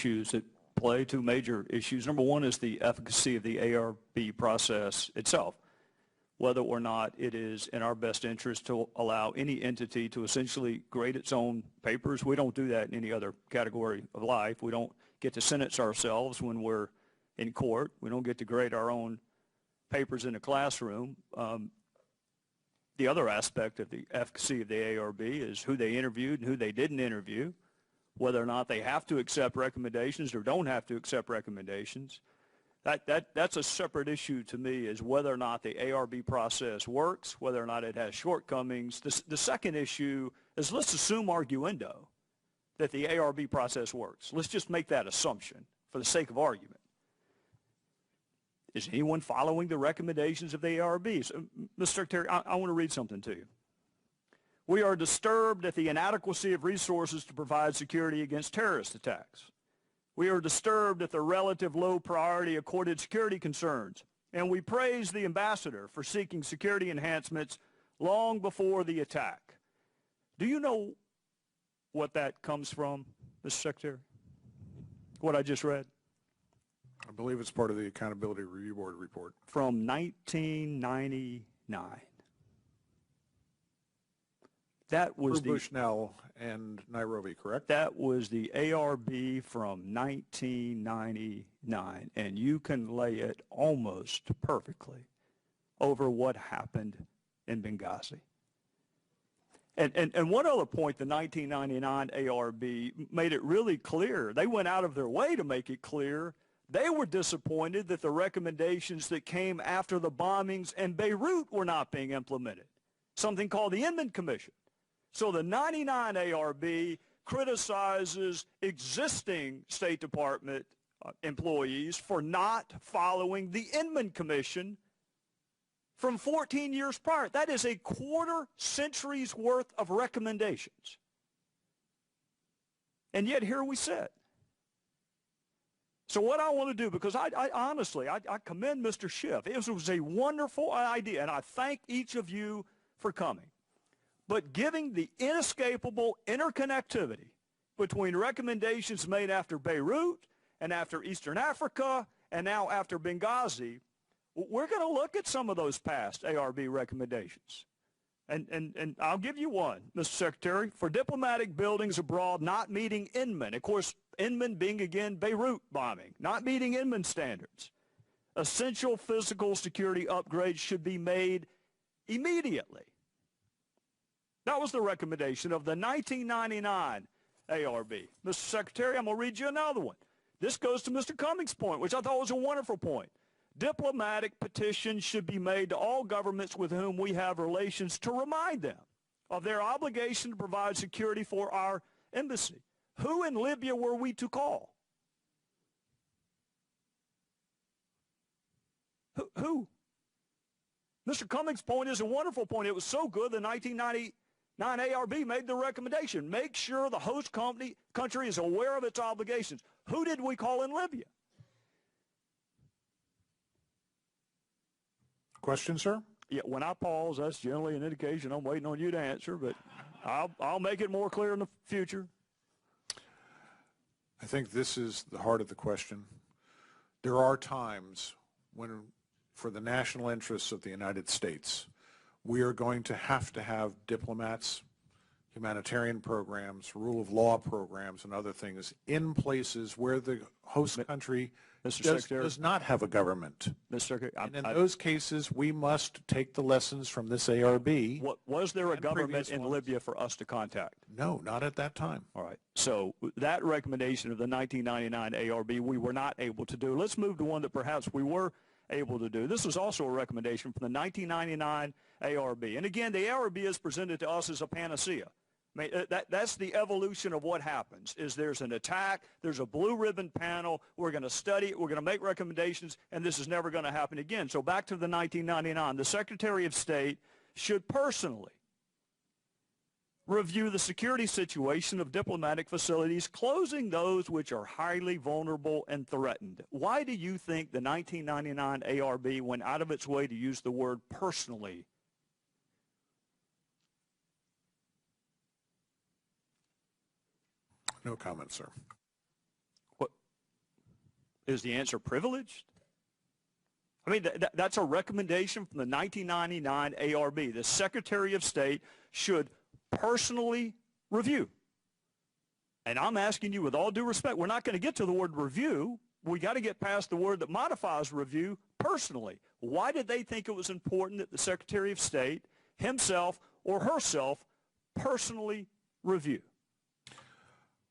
issues at play, two major issues. Number one is the efficacy of the ARB process itself, whether or not it is in our best interest to allow any entity to essentially grade its own papers. We don't do that in any other category of life. We don't get to sentence ourselves when we're in court. We don't get to grade our own papers in a classroom. The other aspect of the efficacy of the ARB is who they interviewed and who they didn't interview, whether or not they have to accept recommendations or don't have to accept recommendations. That's a separate issue to me, is whether or not the ARB process works, whether or not it has shortcomings. The second issue is, let's assume arguendo that the ARB process works. Let's just make that assumption for the sake of argument. Is anyone following the recommendations of the ARB? So, Mr. Secretary, I want to read something to you. We are disturbed at the inadequacy of resources to provide security against terrorist attacks. We are disturbed at the relative low priority accorded security concerns, and we praise the ambassador for seeking security enhancements long before the attack. Do you know what that comes from, Mr. Secretary? What I just read? I believe it's part of the Accountability Review Board report. From 1999. That was Bushnell and Nairobi, correct? That was the ARB from 1999, and you can lay it almost perfectly over what happened in Benghazi. And one other point, the 1999 ARB made it really clear. They went out of their way to make it clear. They were disappointed that the recommendations that came after the bombings in Beirut were not being implemented, something called the Inman Commission. So the 99 ARB criticizes existing State Department employees for not following the Inman Commission from 14 years prior. That is a quarter century's worth of recommendations. And yet here we sit. So what I want to do, because I honestly commend Mr. Schiff. It was a wonderful idea, and I thank each of you for coming. But giving the inescapable interconnectivity between recommendations made after Beirut and after Eastern Africa and now after Benghazi, we're going to look at some of those past ARB recommendations. And I'll give you one, Mr. Secretary. For diplomatic buildings abroad not meeting Inman, of course, Inman being, again, Beirut bombing, not meeting Inman standards, essential physical security upgrades should be made immediately. That was the recommendation of the 1999 ARB. Mr. Secretary, I'm going to read you another one. This goes to Mr. Cummings' point, which I thought was a wonderful point. Diplomatic petitions should be made to all governments with whom we have relations to remind them of their obligation to provide security for our embassy. Who in Libya were we to call? Who? Mr. Cummings' point is a wonderful point. It was so good the 1999 ARB made the recommendation. Make sure the host country is aware of its obligations. Who did we call in Libya? Question, sir? Yeah, when I pause, that's generally an indication I'm waiting on you to answer, but I'll make it more clear in the future. I think this is the heart of the question. There are times when, for the national interests of the United States, we are going to have diplomats, humanitarian programs, rule of law programs, and other things in places where the host country does not have a government. Mr. Secretary, and in those cases, we must take the lessons from this ARB. Was there a government in Libya for us to contact? No, not at that time. All right. So that recommendation of the 1999 ARB, we were not able to do. Let's move to one that perhaps we were able to do. This was also a recommendation from the 1999 ARB. And again, the ARB is presented to us as a panacea. I mean, that's the evolution of what happens, is there's an attack, there's a blue ribbon panel, we're going to study it, we're going to make recommendations, and this is never going to happen again. So back to the 1999, the Secretary of State should personally review the security situation of diplomatic facilities, closing those which are highly vulnerable and threatened. Why do you think the 1999 ARB went out of its way to use the word personally? No comment, sir. Is the answer privileged? I mean, that's a recommendation from the 1999 ARB. The Secretary of State should personally review. And I'm asking you with all due respect, we're not going to get to the word review. We got to get past the word that modifies review, personally. Why did they think it was important that the Secretary of State himself or herself personally review?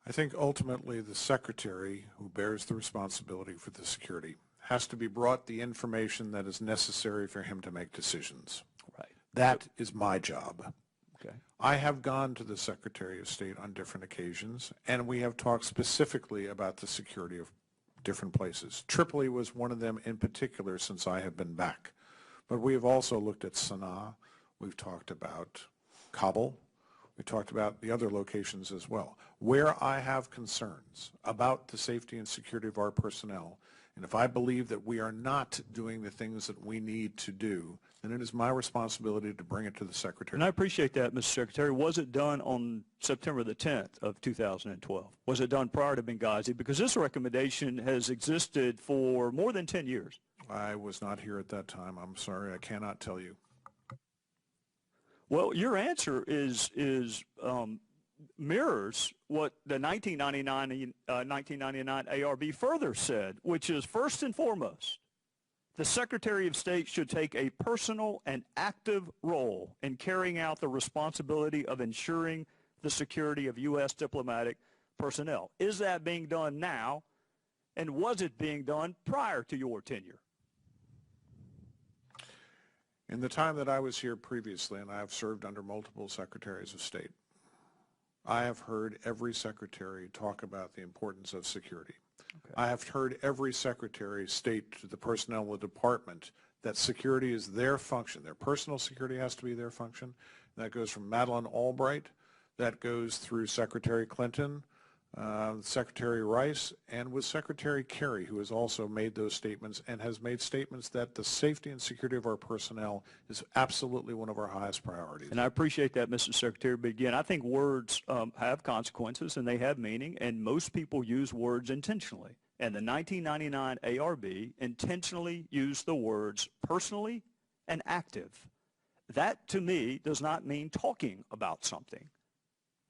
I think ultimately the Secretary, who bears the responsibility for the security, has to be brought the information that is necessary for him to make decisions. Right. That is my job. Okay. I have gone to the Secretary of State on different occasions, and we have talked specifically about the security of different places. Tripoli was one of them in particular since I have been back. But we have also looked at Sana'a. We've talked about Kabul. We talked about the other locations as well. Where I have concerns about the safety and security of our personnel, and if I believe that we are not doing the things that we need to do, then it is my responsibility to bring it to the Secretary. And I appreciate that, Mr. Secretary. Was it done on September the 10th of 2012? Was it done prior to Benghazi? Because this recommendation has existed for more than 10 years. I was not here at that time. I'm sorry. I cannot tell you. Well, your answer mirrors what the 1999 ARB further said, which is, first and foremost, the Secretary of State should take a personal and active role in carrying out the responsibility of ensuring the security of U.S. diplomatic personnel. Is that being done now, and was it being done prior to your tenure? In the time that I was here previously, and I have served under multiple Secretaries of State, I have heard every secretary talk about the importance of security. Okay. I have heard every secretary state to the personnel of the department that security is their function. Their personal security has to be their function. That goes from Madeleine Albright, that goes through Secretary Clinton, Secretary Rice, and with Secretary Kerry, who has also made those statements and has made statements that the safety and security of our personnel is absolutely one of our highest priorities. And I appreciate that, Mr. Secretary, but again, I think words have consequences and they have meaning, and most people use words intentionally. And the 1999 ARB intentionally used the words personally and active. That, to me, does not mean talking about something.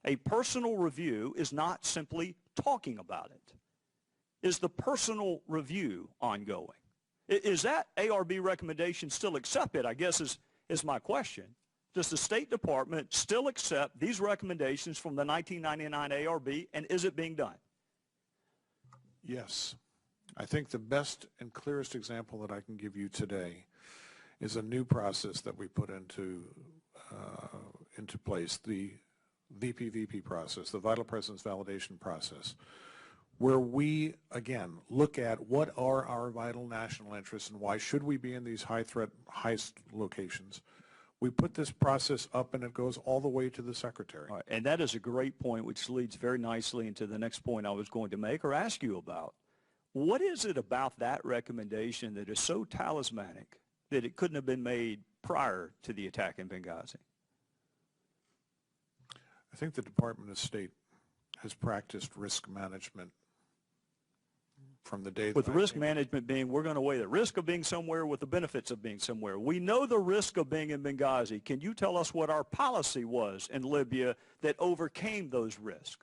A personal review is not simply talking about it. Is the personal review ongoing? Is that ARB recommendation still accepted, I guess is my question. Does the State Department still accept these recommendations from the 1999 ARB, and is it being done? Yes. I think the best and clearest example that I can give you today is a new process that we put into place, the VPVP process, the Vital Presence Validation process, where we, again, look at what are our vital national interests and why should we be in these high-threat, heist locations. We put this process up, and it goes all the way to the Secretary. All right, and that is a great point, which leads very nicely into the next point I was going to make or ask you about. What is it about that recommendation that is so talismanic that it couldn't have been made prior to the attack in Benghazi? I think the Department of State has practiced risk management from the day that with the risk management being, we're going to weigh the risk of being somewhere with the benefits of being somewhere. We know the risk of being in Benghazi. Can you tell us what our policy was in Libya that overcame those risks?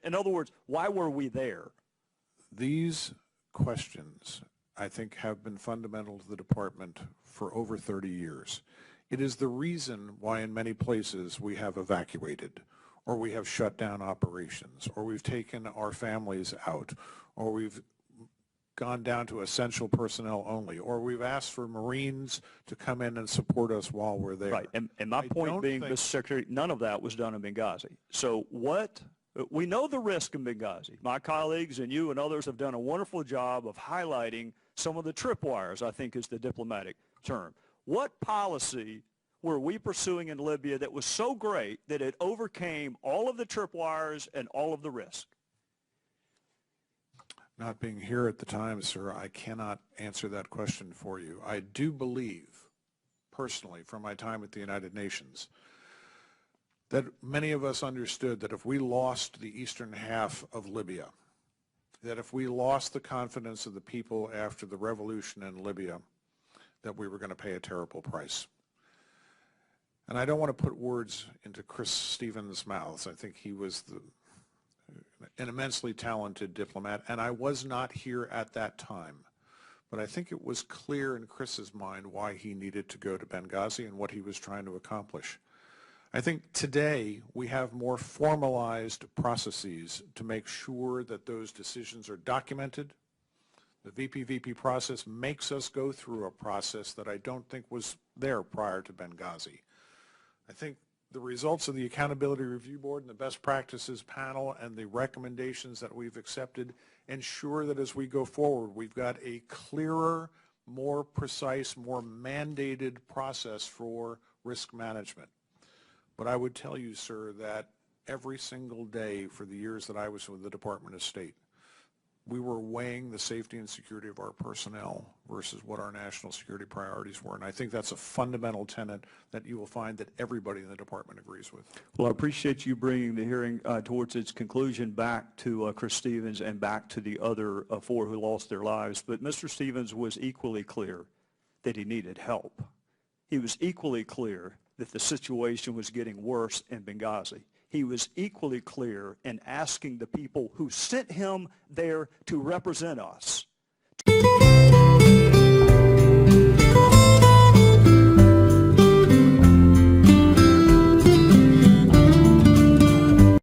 In other words, why were we there? These questions, I think, have been fundamental to the department for over 30 years. It is the reason why in many places we have evacuated, or we have shut down operations, or we've taken our families out, or we've gone down to essential personnel only, or we've asked for Marines to come in and support us while we're there. Right, and my point being, Mr. Secretary, none of that was done in Benghazi. So we know the risk in Benghazi. My colleagues and you and others have done a wonderful job of highlighting some of the tripwires, I think is the diplomatic term. What policy were we pursuing in Libya that was so great that it overcame all of the tripwires and all of the risk? Not being here at the time, sir, I cannot answer that question for you. I do believe, personally, from my time at the United Nations, that many of us understood that if we lost the eastern half of Libya, that if we lost the confidence of the people after the revolution in Libya, that we were going to pay a terrible price. And I don't want to put words into Chris Stevens' mouths. I think he was an immensely talented diplomat, and I was not here at that time. But I think it was clear in Chris's mind why he needed to go to Benghazi and what he was trying to accomplish. I think today we have more formalized processes to make sure that those decisions are documented. The VP process makes us go through a process that I don't think was there prior to Benghazi. I think the results of the Accountability Review Board and the Best Practices Panel and the recommendations that we've accepted ensure that as we go forward, we've got a clearer, more precise, more mandated process for risk management. But I would tell you, sir, that every single day for the years that I was with the Department of State, we were weighing the safety and security of our personnel versus what our national security priorities were. And I think that's a fundamental tenet that you will find that everybody in the department agrees with. Well, I appreciate you bringing the hearing towards its conclusion back to Chris Stevens and back to the other four who lost their lives. But Mr. Stevens was equally clear that he needed help. He was equally clear that the situation was getting worse in Benghazi. He was equally clear in asking the people who sent him there to represent us